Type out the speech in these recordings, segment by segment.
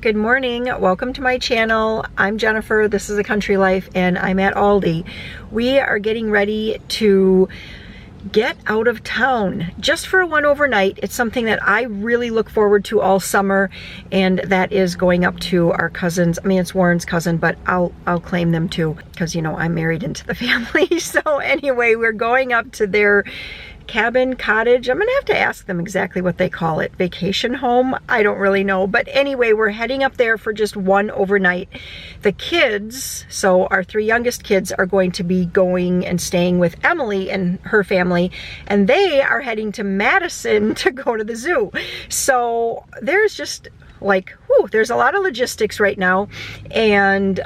Good morning. Welcome to my channel. I'm Jennifer. This is A Country Life and I'm at Aldi. We are getting ready to get out of town just for one overnight. It's something that I really look forward to all summer, and that is going up to our cousins. I mean, it's Warren's cousin, but I'll claim them too because, you know, I'm married into the family. So anyway, we're going up to their cabin, cottage. I'm gonna have to ask them exactly what they call it. Vacation home? I don't really know. But anyway, we're heading up there for just one overnight. The kids, so our three youngest kids, are going to be going and staying with Emily and her family, and they are heading to Madison to go to the zoo. So there's just like, whew, there's a lot of logistics right now, and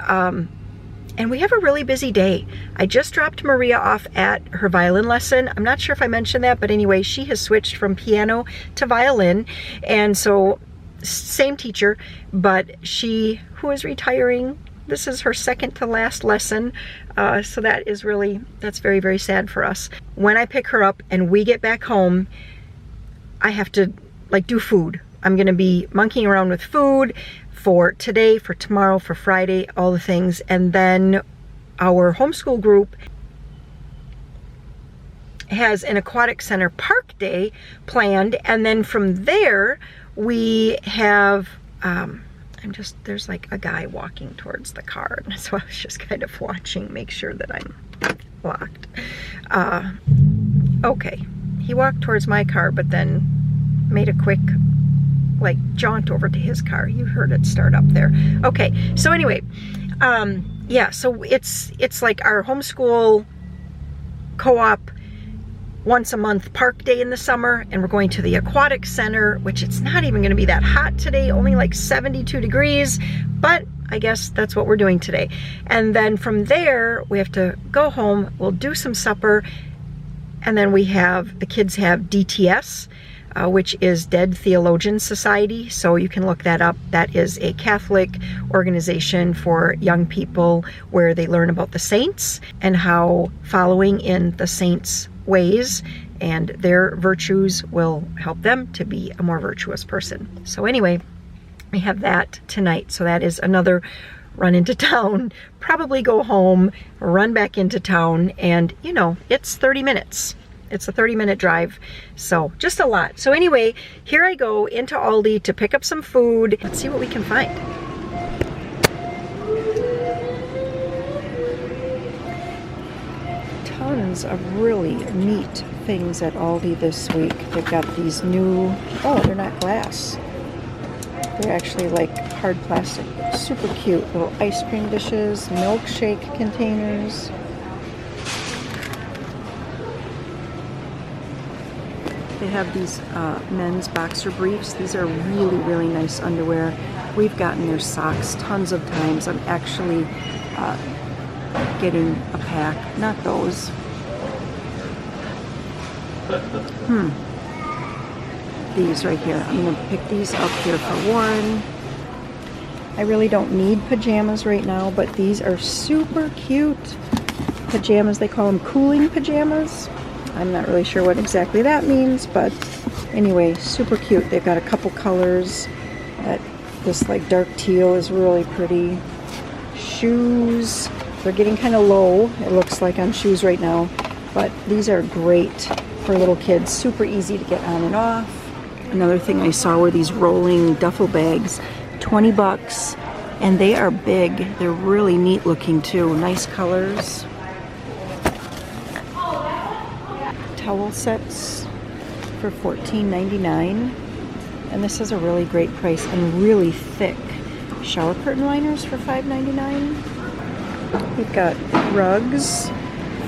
we have a really busy day. I just dropped Maria off at her violin lesson. I'm not sure if I mentioned that, but anyway, she has switched from piano to violin. And so, same teacher, but she, who is retiring, this is her second to last lesson. So that is really, that's very, very sad for us. When I pick her up and we get back home, I have to like do food. I'm gonna be monkeying around with food for today, for tomorrow, for Friday, all the things. And then our homeschool group has an aquatic center park day planned. And then from there, we have, there's like a guy walking towards the car. So I was just kind of watching, make sure that I'm locked. Okay, he walked towards my car, but then made a quick like jaunt over to his car. You heard it start up there. Okay, so anyway, yeah, so it's like our homeschool co-op once a month park day in the summer, and we're going to the aquatic center, which it's not even gonna be that hot today, only like 72 degrees, but I guess that's what we're doing today. And then from there, we have to go home, we'll do some supper, and then the kids have DTS, which is Dead Theologians Society. So you can look that up. That is a Catholic organization for young people where they learn about the saints and how following in the saints' ways and their virtues will help them to be a more virtuous person. So anyway, we have that tonight. So that is another run into town, probably go home, run back into town, and you know, it's 30 minutes. It's a 30-minute drive, so just a lot. So anyway, here I go into Aldi to pick up some food. Let's see what we can find. Tons of really neat things at Aldi this week. They've got these new, oh, they're not glass. They're actually like hard plastic. Super cute little ice cream dishes, milkshake containers. They have these men's boxer briefs. These are really, really nice underwear. We've gotten their socks tons of times. I'm actually getting a pack. Not those. These right here. I'm gonna pick these up here for Warren. I really don't need pajamas right now, but these are super cute pajamas. They call them cooling pajamas. I'm not really sure what exactly that means, but anyway, super cute. They've got a couple colors. This like dark teal is really pretty. Shoes, they're getting kind of low, it looks like, on shoes right now, but these are great for little kids. Super easy to get on and off. Another thing I saw were these rolling duffel bags, 20 bucks, and they are big. They're really neat looking too. Nice colors. Towel sets for $14.99, and this is a really great price and really thick. Shower curtain liners for $5.99. We've got rugs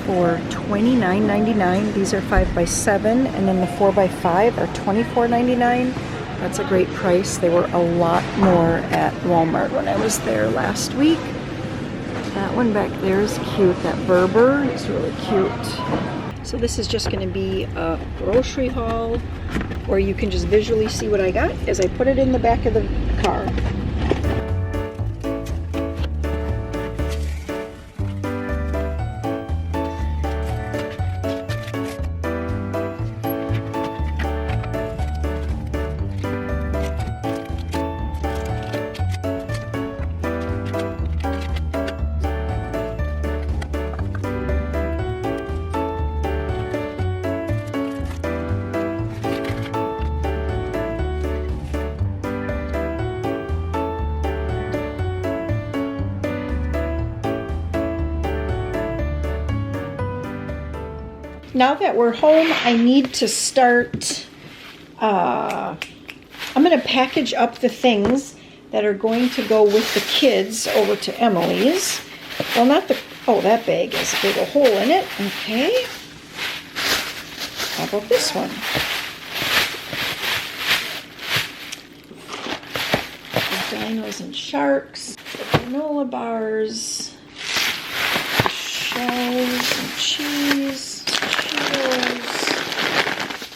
for $29.99. These are 5x7, and then the 4x5 are $24.99. That's a great price. They were a lot more at Walmart when I was there last week. That one back there is cute. That Berber is really cute. So this is just going to be a grocery haul where you can just visually see what I got as I put it in the back of the car. now that we're home, I need to start, I'm going to package up the things that are going to go with the kids over to Emily's. Well, not the, oh, that bag has a big old hole in it. Okay. How about this one? The dinos and sharks, the granola bars, shells and cheese, Cheetos.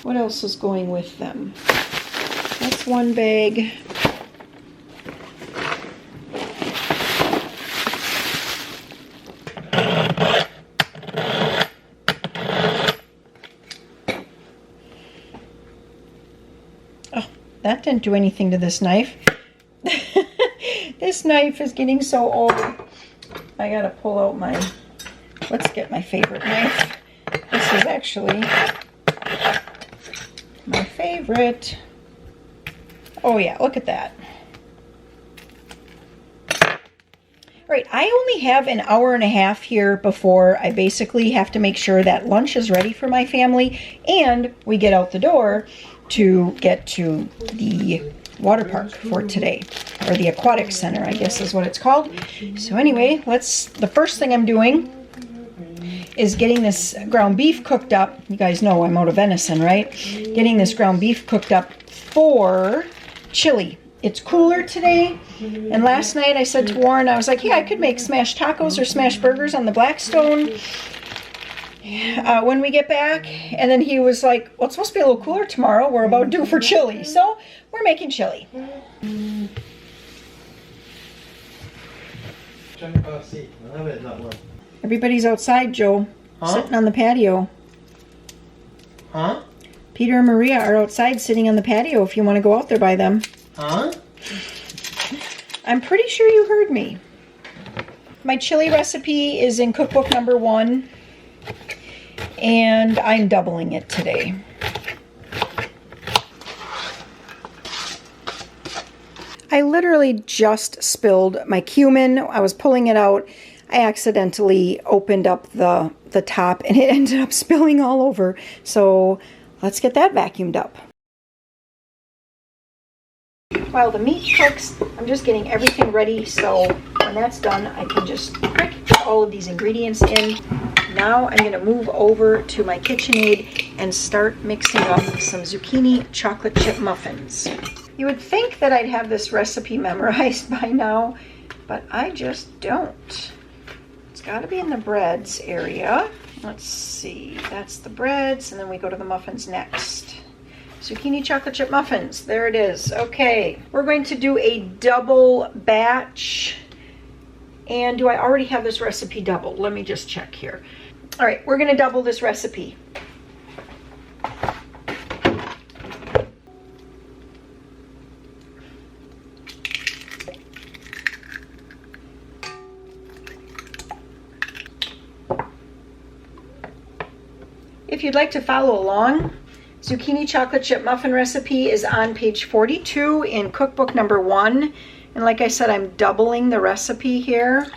What else is going with them? That's one bag. Oh, that didn't do anything to this knife. This knife is getting so old. I gotta pull out my, let's get my favorite knife. This is actually my favorite. Oh yeah, look at that. All right, I only have an hour and a half here before I basically have to make sure that lunch is ready for my family and we get out the door to get to the water park for today, or the aquatic center, I guess is what it's called. So anyway, the first thing I'm doing is getting this ground beef cooked up. You guys know I'm out of venison, right? Getting this ground beef cooked up for chili. It's cooler today, and last night I said to Warren, I was like, yeah, I could make smashed tacos or smashed burgers on the Blackstone when we get back. And then he was like, well, it's supposed to be a little cooler tomorrow. We're about due for chili. So we're making chili. Everybody's outside, Joe. Huh? Sitting on the patio. Huh? Peter and Maria are outside sitting on the patio if you want to go out there by them. Huh? I'm pretty sure you heard me. My chili recipe is in cookbook number 1, and I'm doubling it today. I literally just spilled my cumin. I was pulling it out. I accidentally opened up the top and it ended up spilling all over. So let's get that vacuumed up. While the meat cooks, I'm just getting everything ready, so when that's done, I can just put all of these ingredients in. Now I'm going to move over to my KitchenAid and start mixing up some zucchini chocolate chip muffins. You would think that I'd have this recipe memorized by now, but I just don't. It's got to be in the breads area. Let's see, that's the breads, and then we go to the muffins next. Zucchini chocolate chip muffins, there it is. Okay, we're going to do a double batch. And do I already have this recipe doubled? Let me just check here. All right, we're going to double this recipe. If you'd like to follow along, zucchini chocolate chip muffin recipe is on page 42 in cookbook number 1. And like I said, I'm doubling the recipe here.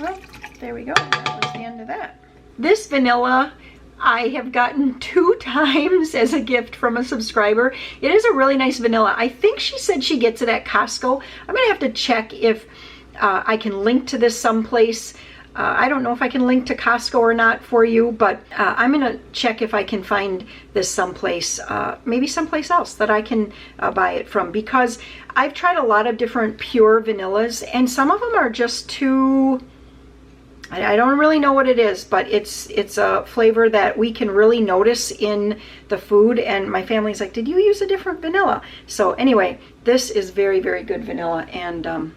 Well, there we go. That was the end of that. This vanilla I have gotten 2 times as a gift from a subscriber. It is a really nice vanilla. I think she said she gets it at Costco. I'm gonna have to check if I can link to this someplace. I don't know if I can link to Costco or not for you, but I'm gonna check if I can find this someplace, maybe someplace else that I can buy it from, because I've tried a lot of different pure vanillas and some of them are just too, I don't really know what it is, but it's a flavor that we can really notice in the food, and my family's like, did you use a different vanilla? So anyway, this is very, very good vanilla, and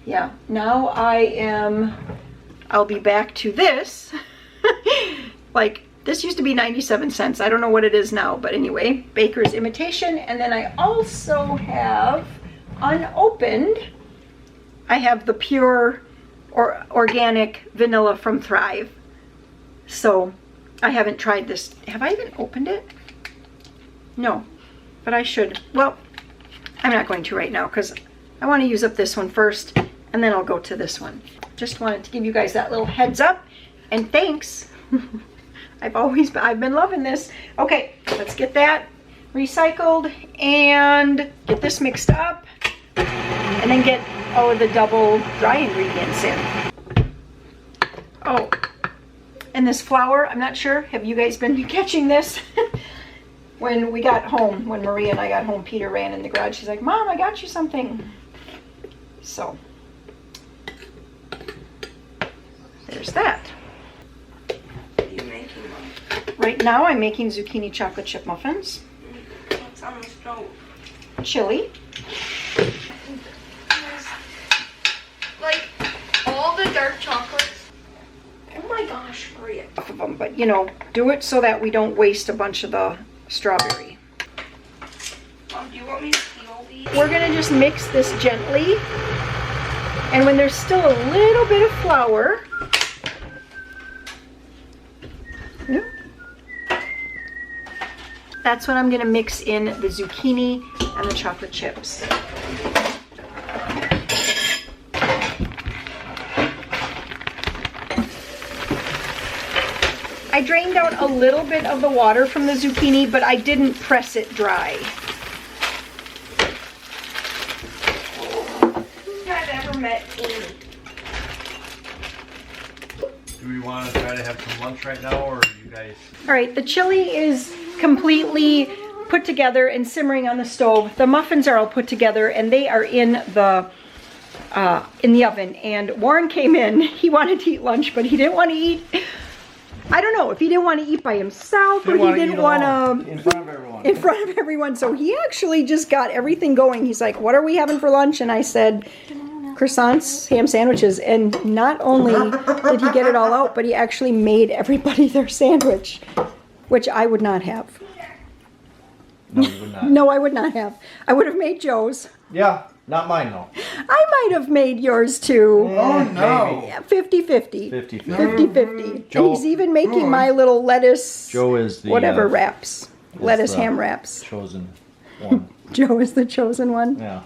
yeah, now I'll be back to this. Like, this used to be 97 cents. I don't know what it is now, but anyway, Baker's Imitation, and then I also have unopened, I have the pure or organic vanilla from Thrive. So I haven't tried this. Have I even opened it? No, but I should. Well, I'm not going to right now because I want to use up this one first and then I'll go to this one. Just wanted to give you guys that little heads up and thanks. I've been loving this. Okay, let's get that recycled and get this mixed up and then get all of the double dry ingredients in. Oh, and this flour, I'm not sure, have you guys been catching this? When we got home, when Maria and I got home, Peter ran in the garage. She's like, Mom, I got you something. So, there's that. What are you making, Mom? Right now I'm making zucchini chocolate chip muffins. What's on the stove? Chili. Like, all the dark chocolates. Oh my gosh, Maria. Off of them, but you know, do it so that we don't waste a bunch of the strawberry. Mom, do you want me to peel these? We're gonna just mix this gently, and when there's still a little bit of flour, that's when I'm gonna mix in the zucchini and the chocolate chips. I drained out a little bit of the water from the zucchini, but I didn't press it dry. Who's ever met Amy? Do we want to try to have some lunch right now, or you guys? All right, the chili is completely put together and simmering on the stove. The muffins are all put together and they are in the oven. And Warren came in, he wanted to eat lunch, but he didn't want to eat. I don't know if he didn't want to eat by himself or he didn't want to in front of everyone. in front of everyone. So he actually just got everything going. He's like, what are we having for lunch? And I said, croissants, ham sandwiches. And not only did he get it all out, but he actually made everybody their sandwich, which I would not have. No, you would not. No, I would not have. I would have made Joe's. Yeah, not mine though. I might have made yours too. Oh no. 50-50. 50-50. 50-50. And Joe- he's even making my little lettuce, Joe is the whatever wraps. Lettuce the ham wraps. chosen one. Joe is the chosen one. Yeah.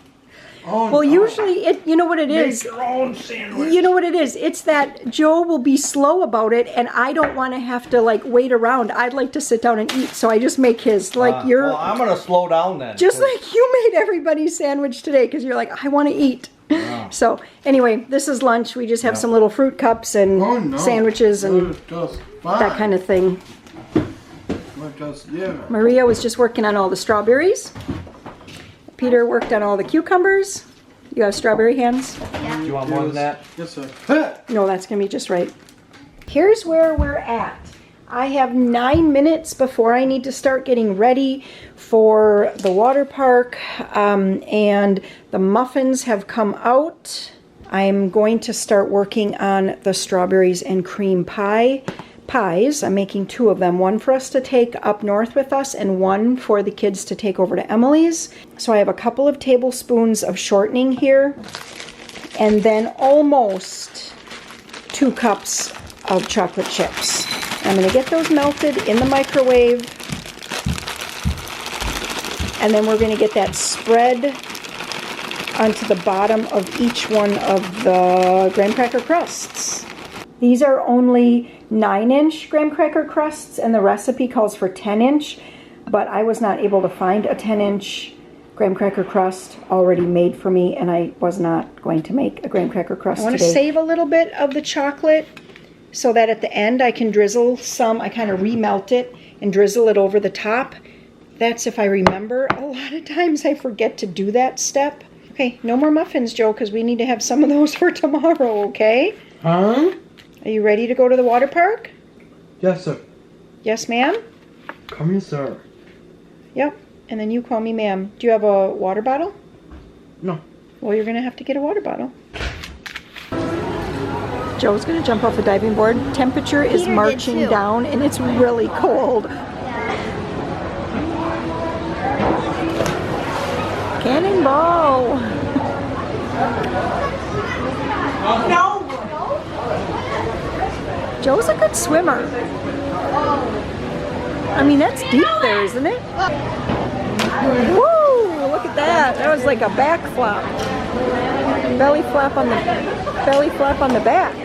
Oh, Well, no. usually, you know what it is? Your own sandwich. You know what it is? It's that Joe will be slow about it, and I don't want to have to, like, wait around. I'd like to sit down and eat, so I just make his. Like, you're... Well, I'm gonna slow down then. Just 'cause- like you made everybody's sandwich today, because you're like, I want to eat. Yeah. So, anyway, this is lunch. We just have some little fruit cups and Oh, no. sandwiches and Just that kind of thing. Yeah. Maria was just working on all the strawberries. Peter worked on all the cucumbers. You have strawberry hands? Do you want more than that? Yes, sir. No, that's gonna be just right. Here's where we're at. I have 9 minutes before I need to start getting ready for the water park, and the muffins have come out. I'm going to start working on the strawberries and cream pies. I'm making 2 of them, one for us to take up north with us and one for the kids to take over to Emily's. So I have a couple of tablespoons of shortening here, and then almost 2 cups of chocolate chips. I'm going to get those melted in the microwave, and then we're going to get that spread onto the bottom of each one of the graham cracker crusts. These are only 9-inch graham cracker crusts, and the recipe calls for 10-inch, but I was not able to find a 10-inch graham cracker crust already made for me, and I was not going to make a graham cracker crust today. I want to save a little bit of the chocolate so that at the end I can drizzle some. I kind of remelt it and drizzle it over the top. That's if I remember. A lot of times I forget to do that step. Okay, no more muffins, Joe, because we need to have some of those for tomorrow, okay? Huh? Are you ready to go to the water park? Yes, sir. Yes, ma'am? Come here, sir. Yep. And then you call me ma'am. Do you have a water bottle? No. Well, you're going to have to get a water bottle. Joe's going to jump off the diving board. Temperature is Peter did marching too. down, and it's really cold. Cannonball! No. Joe's a good swimmer. I mean, that's deep there, isn't it? Woo! Look at that. That was like a back flop. Belly flap on the back.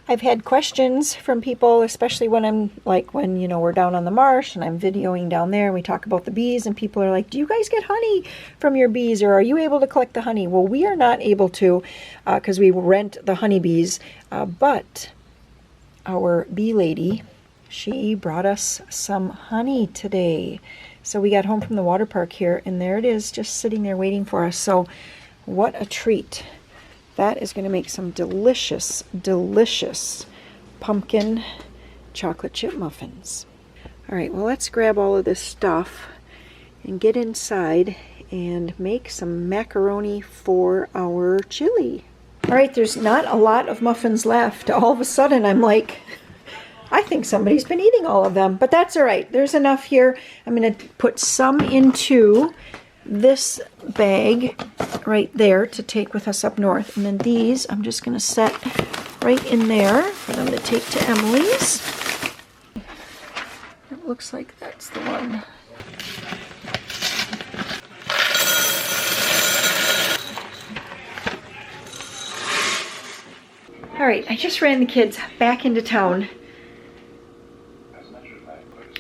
I've had questions from people, especially when I'm like when we're down on the marsh and I'm videoing down there and we talk about the bees, and people are like, do you guys get honey from your bees, or are you able to collect the honey? Well, we are not able to because we rent the honeybees, but our bee lady, she brought us some honey today. So we got home from the water park here, and there it is, just sitting there waiting for us. So what a treat. That is going to make some delicious, delicious pumpkin chocolate chip muffins. All right, well, let's grab all of this stuff and get inside and make some macaroni for our chili. All right, there's not a lot of muffins left. All of a sudden, I'm like, I think somebody's been eating all of them, but that's all right. There's enough here. I'm going to put some into this bag right there to take with us up north, and then these I'm just going to set right in there for them to take to Emily's. It looks like that's the one. All right, I just ran the kids back into town.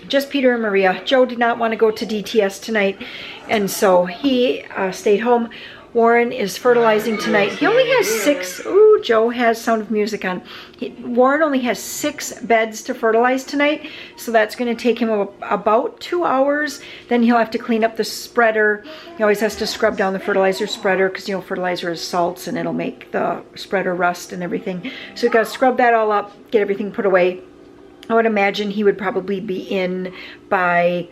Just Peter and Maria. Joe did not want to go to DTS tonight, and so he stayed home. Warren is fertilizing tonight. He only has 6. Ooh, Joe has Sound of Music on. Warren only has 6 beds to fertilize tonight, so that's going to take him about 2 hours. Then he'll have to clean up the spreader. He always has to scrub down the fertilizer spreader because, fertilizer is salts and it'll make the spreader rust and everything. So we've got to scrub that all up, get everything put away. I would imagine he would probably be in by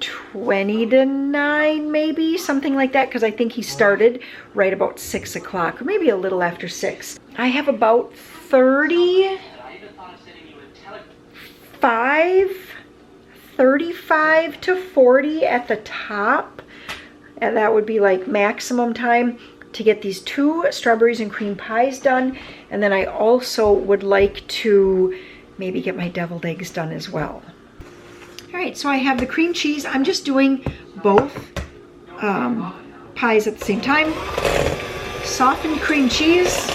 20 to 9, maybe, something like that, because I think he started right about 6 o'clock, or maybe a little after 6. I have about 35 to 40 at the top, and that would be like maximum time to get these 2 strawberries and cream pies done. And then I also would like to maybe get my deviled eggs done as well. All right, so I have the cream cheese. I'm just doing both pies at the same time. Softened cream cheese.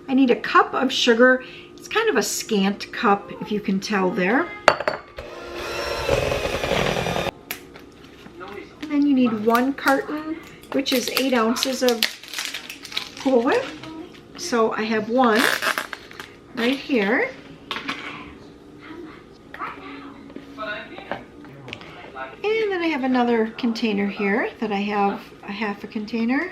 I need a cup of sugar. It's kind of a scant cup, if you can tell there. And then you need 1 carton, which is 8 ounces of Cool Whip. So I have 1 right here. And then I have another container here that I have a half a container.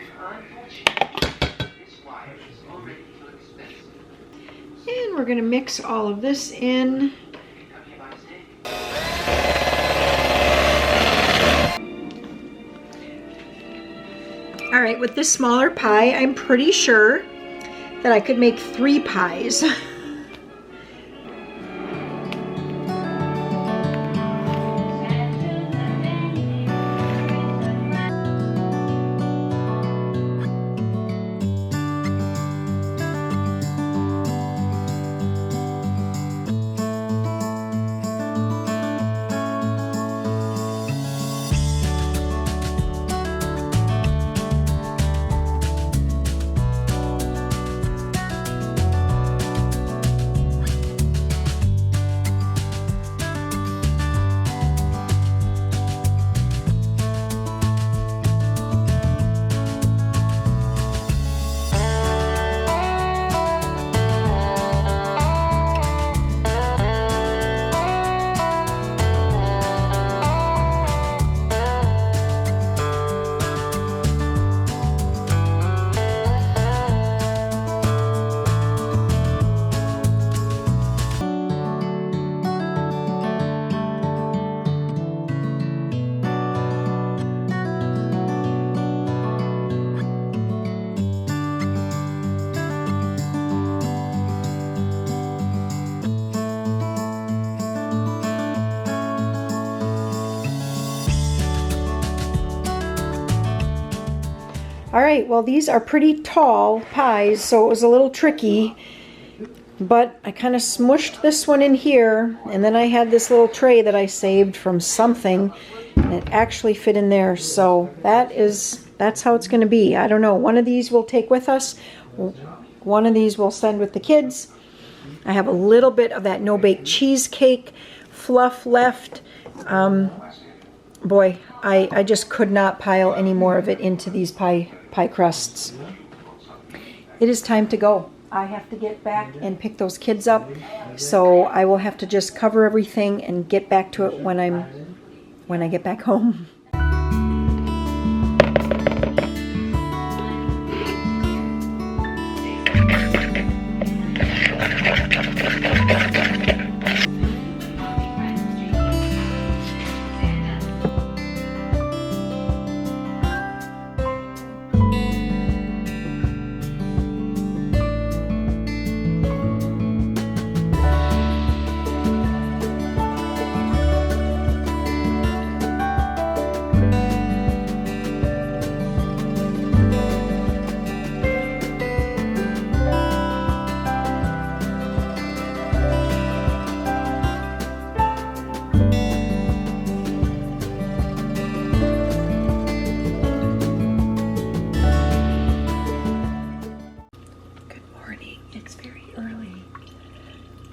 And we're going to mix all of this in. All right, with this smaller pie, I'm pretty sure that I could make 3 pies. All right, well, these are pretty tall pies, so it was a little tricky. But I kind of smushed this one in here, and then I had this little tray that I saved from something, and it actually fit in there. So that's how it's going to be. I don't know. One of these we'll take with us. One of these we'll send with the kids. I have a little bit of that no-bake cheesecake fluff left. Boy, I just could not pile any more of it into these pie crusts. It is time to go. I have to get back and pick those kids up, so I will have to just cover everything and get back to it when I get back home.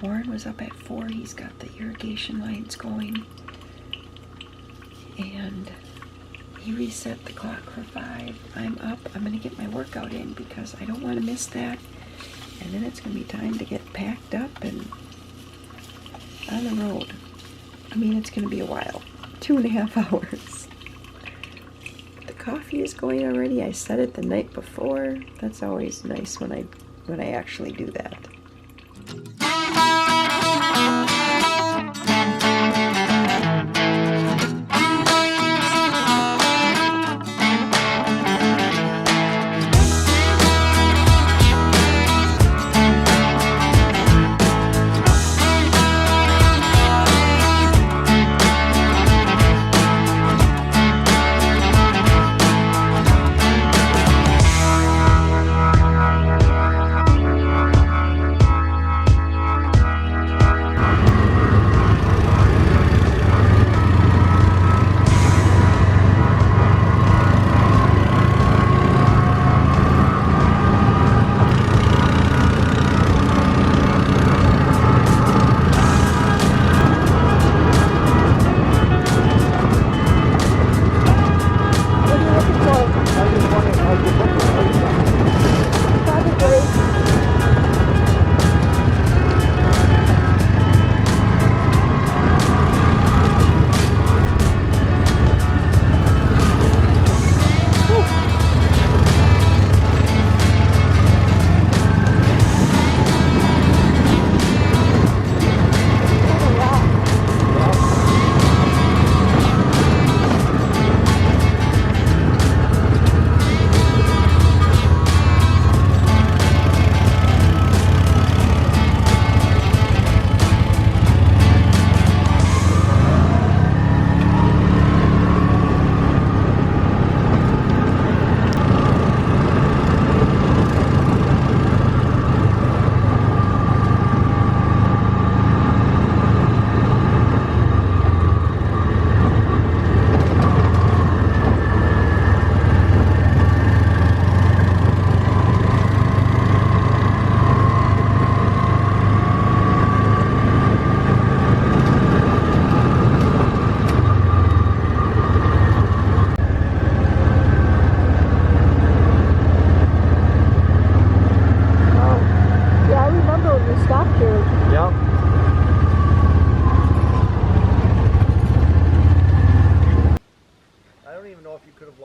Warren was up at 4. He's got the irrigation lines going. And he reset the clock for 5. I'm up. I'm going to get my workout in because I don't want to miss that. And then it's going to be time to get packed up and on the road. I mean, it's going to be a while. 2.5 hours. The coffee is going already. I set it the night before. That's always nice when I actually do that.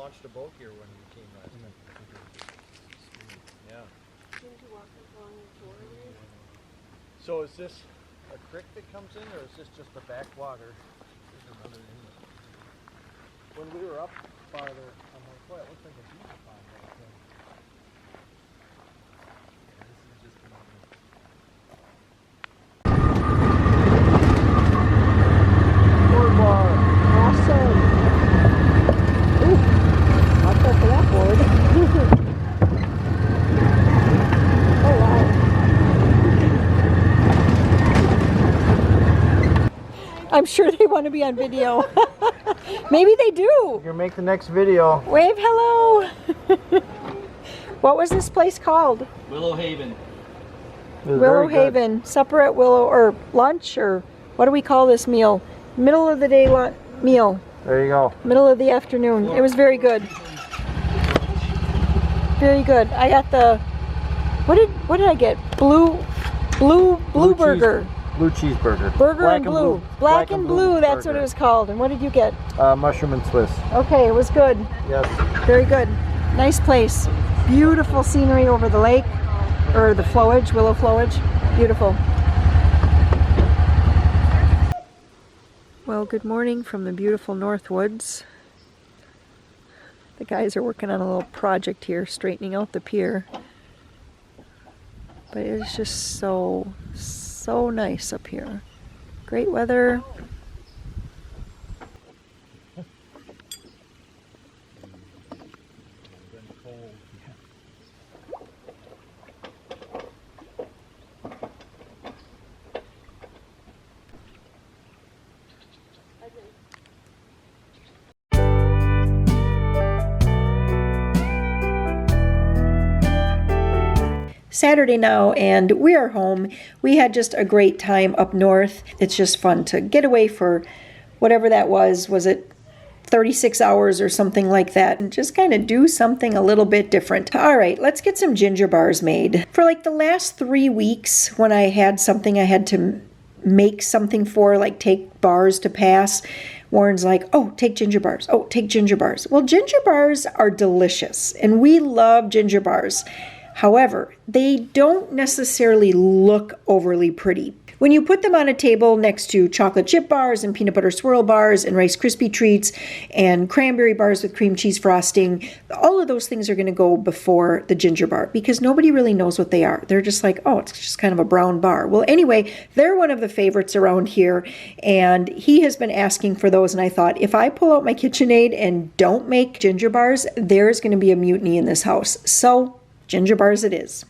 launched a boat here when we came last time. Yeah. So is this a creek that comes in, or is this just the backwater? When we were up farther, I'm like, boy, it looks like a beach pond right there. This is just another. Boardwalk. Awesome. Ooh, I'll go for that board. want to be on video. Maybe they do. You're gonna make the next video. Wave hello. What was this place called? Willow Haven. Willow Haven. Supper at Willow, or lunch, or what do we call this meal? Middle of the day meal. There you go. Middle of the afternoon. It was very good. Very good. I got the, what did I get? Blue burger. Blue cheeseburger. Burger and blue. Black and blue, that's what it was called. And what did you get? Mushroom and Swiss. Okay, it was good. Yes. Very good. Nice place. Beautiful scenery over the lake, or the flowage, willow flowage. Beautiful. Well, good morning from the beautiful Northwoods. The guys are working on a little project here, straightening out the pier. But it is just so nice up here. Great weather. Saturday now, and we are home. We had just a great time up north. It's just fun to get away for whatever that was. Was it 36 hours or something like that? And just kind of do something a little bit different. All right, let's get some ginger bars made. For like the last 3 weeks, when I had something I had to make something for, like take bars to pass, Warren's like, oh, take ginger bars. Oh, take ginger bars. Well, ginger bars are delicious, and we love ginger bars. However, they don't necessarily look overly pretty. When you put them on a table next to chocolate chip bars and peanut butter swirl bars and Rice Krispie treats and cranberry bars with cream cheese frosting, all of those things are going to go before the ginger bar because nobody really knows what they are. They're just like, oh, it's just kind of a brown bar. Well, anyway, they're one of the favorites around here, and he has been asking for those, and I thought, if I pull out my KitchenAid and don't make ginger bars, there's going to be a mutiny in this house. So ginger bars it is.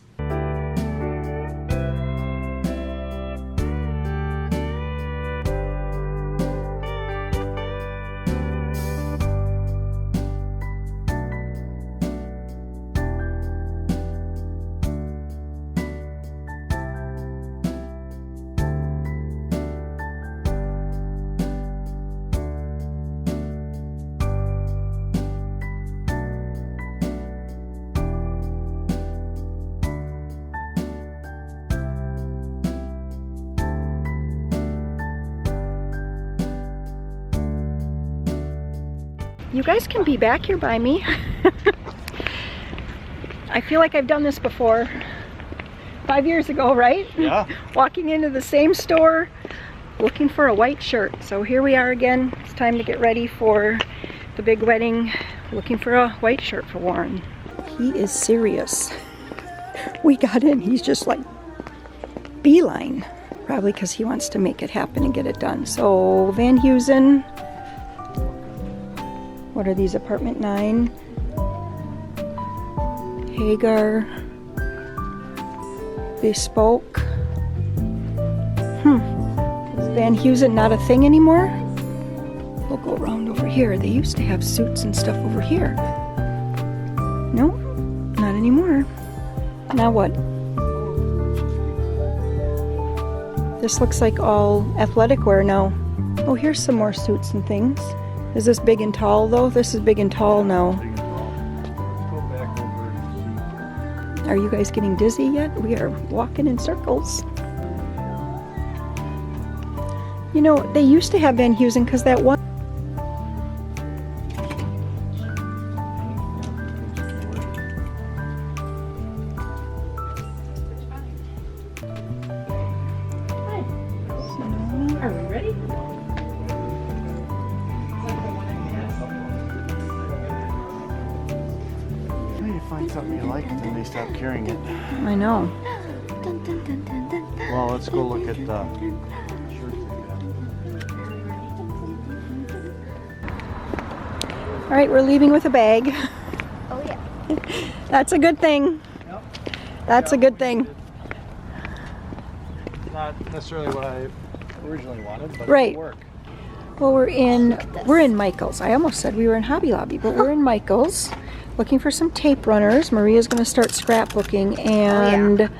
You guys can be back here by me. I feel like I've done this before. 5 years ago, right? Yeah. Walking into the same store, looking for a white shirt. So here we are again. It's time to get ready for the big wedding. Looking for a white shirt for Warren. He is serious. We got in, he's just like beeline. Probably because he wants to make it happen and get it done. So Van Heusen. What are these? Apartment 9. Hagar. Bespoke. Is Van Heusen not a thing anymore? We'll go around over here. They used to have suits and stuff over here. No, not anymore. Now what? This looks like all athletic wear now. Oh, here's some more suits and things. Is this big and tall though? This is big and tall now. Are you guys getting dizzy yet? We are walking in circles. You know, they used to have Van Heusen because that one. Are we ready? Find something you like and then they stop carrying it. I know. Well, let's go look at the shirts. All right, we're leaving with a bag. Oh yeah. That's a good thing. Yep. That's a good thing. Not necessarily what I originally wanted, but Right. it'll work. Well, we're in Michael's. I almost said we were in Hobby Lobby, but we're in Michael's looking for some tape runners. Maria's going to start scrapbooking, and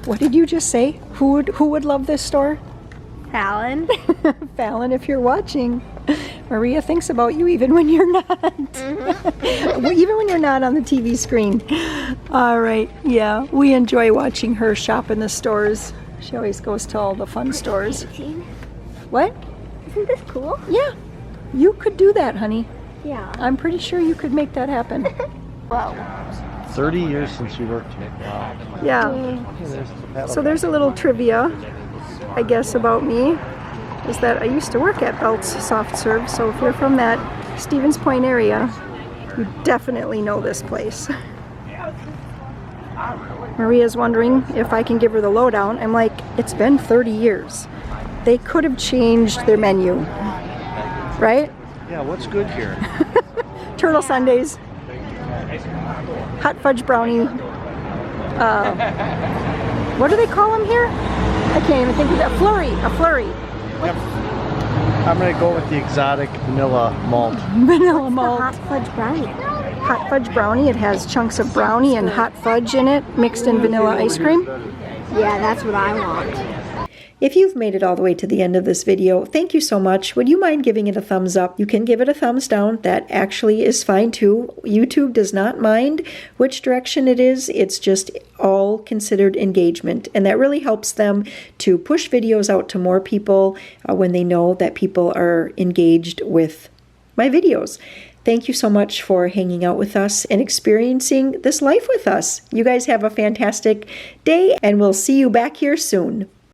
what did you just say? Who would love this store? Fallon. Fallon, if you're watching. Maria thinks about you even when you're not. Even when you're not on the TV screen. All right, yeah, we enjoy watching her shop in the stores. She always goes to all the fun stores. What? Isn't this cool? Yeah, you could do that, honey. Yeah. I'm pretty sure you could make that happen. Wow. 30 years since we worked here. Wow. Yeah. So there's a little trivia, I guess, about me. Is that I used to work at Belt's Soft Serve, so if you're from that Stevens Point area, you definitely know this place. Maria's wondering if I can give her the lowdown. I'm like, it's been 30 years. They could have changed their menu, right? Yeah, what's good here? Turtle sundaes, hot fudge brownie. What do they call them here? I can't even think of that. A flurry. Yep. I'm gonna go with the exotic vanilla malt. Vanilla malt. Hot fudge brownie. Hot fudge brownie. It has chunks of brownie and hot fudge in it, mixed in vanilla ice cream. Yeah, that's what I want. If you've made it all the way to the end of this video, thank you so much. Would you mind giving it a thumbs up? You can give it a thumbs down. That actually is fine too. YouTube does not mind which direction it is. It's just all considered engagement. And that really helps them to push videos out to more people when they know that people are engaged with my videos. Thank you so much for hanging out with us and experiencing this life with us. You guys have a fantastic day, and we'll see you back here soon.